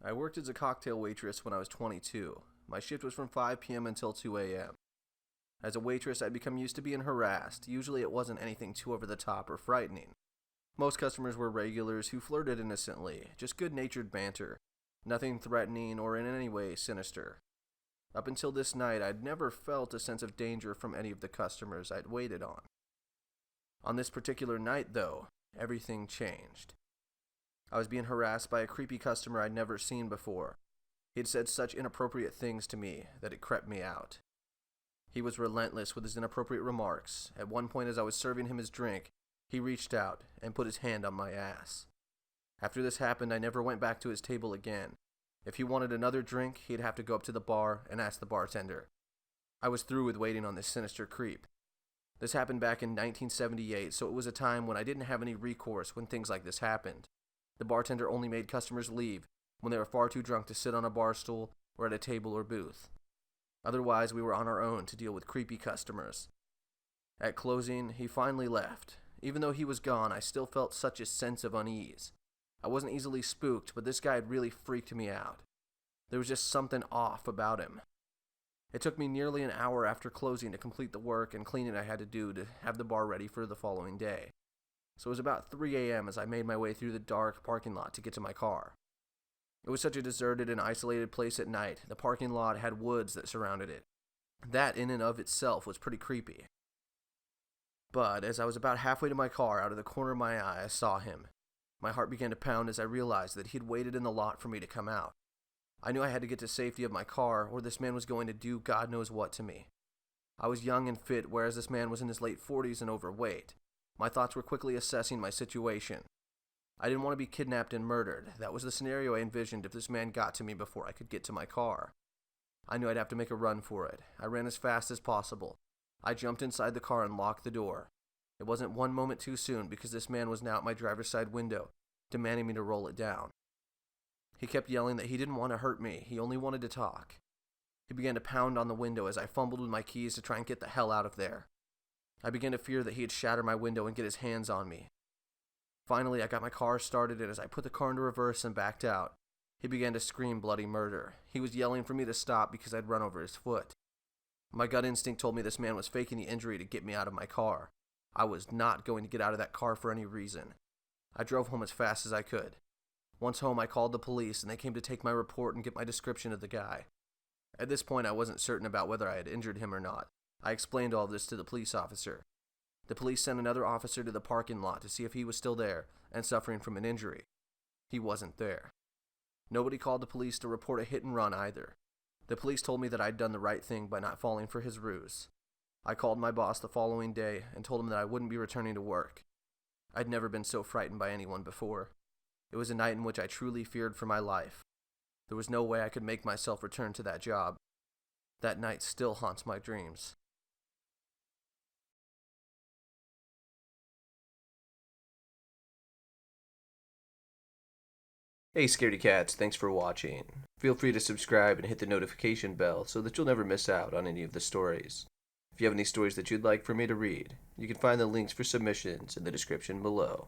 I worked as a cocktail waitress when I was 22. My shift was from 5 p.m. until 2 a.m. As a waitress, I'd become used to being harassed. Usually it wasn't anything too over the top or frightening. Most customers were regulars who flirted innocently, just good-natured banter. Nothing threatening or in any way sinister. Up until this night, I'd never felt a sense of danger from any of the customers I'd waited on. On this particular night, though, everything changed. I was being harassed by a creepy customer I'd never seen before. He'd said such inappropriate things to me that it crept me out. He was relentless with his inappropriate remarks. At one point, as I was serving him his drink, he reached out and put his hand on my ass. After this happened, I never went back to his table again. If he wanted another drink, he'd have to go up to the bar and ask the bartender. I was through with waiting on this sinister creep. This happened back in 1978, so it was a time when I didn't have any recourse when things like this happened. The bartender only made customers leave when they were far too drunk to sit on a bar stool or at a table or booth. Otherwise, we were on our own to deal with creepy customers. At closing, he finally left. Even though he was gone, I still felt such a sense of unease. I wasn't easily spooked, but this guy had really freaked me out. There was just something off about him. It took me nearly an hour after closing to complete the work and cleaning I had to do to have the bar ready for the following day. So it was about 3 a.m. as I made my way through the dark parking lot to get to my car. It was such a deserted and isolated place at night. The parking lot had woods that surrounded it. That in and of itself was pretty creepy. But as I was about halfway to my car, out of the corner of my eye, I saw him. My heart began to pound as I realized that he'd waited in the lot for me to come out. I knew I had to get to safety of my car, or this man was going to do God knows what to me. I was young and fit, whereas this man was in his late 40s and overweight. My thoughts were quickly assessing my situation. I didn't want to be kidnapped and murdered. That was the scenario I envisioned if this man got to me before I could get to my car. I knew I'd have to make a run for it. I ran as fast as possible. I jumped inside the car and locked the door. It wasn't one moment too soon because this man was now at my driver's side window, demanding me to roll it down. He kept yelling that he didn't want to hurt me, he only wanted to talk. He began to pound on the window as I fumbled with my keys to try and get the hell out of there. I began to fear that he'd shatter my window and get his hands on me. Finally, I got my car started, and as I put the car into reverse and backed out, he began to scream bloody murder. He was yelling for me to stop because I'd run over his foot. My gut instinct told me this man was faking the injury to get me out of my car. I was not going to get out of that car for any reason. I drove home as fast as I could. Once home, I called the police, and they came to take my report and get my description of the guy. At this point, I wasn't certain about whether I had injured him or not. I explained all of this to the police officer. The police sent another officer to the parking lot to see if he was still there and suffering from an injury. He wasn't there. Nobody called the police to report a hit and run either. The police told me that I'd done the right thing by not falling for his ruse. I called my boss the following day and told him that I wouldn't be returning to work. I'd never been so frightened by anyone before. It was a night in which I truly feared for my life. There was no way I could make myself return to that job. That night still haunts my dreams. Hey Scaredy Cats, thanks for watching. Feel free to subscribe and hit the notification bell so that you'll never miss out on any of the stories. If you have any stories that you'd like for me to read, you can find the links for submissions in the description below.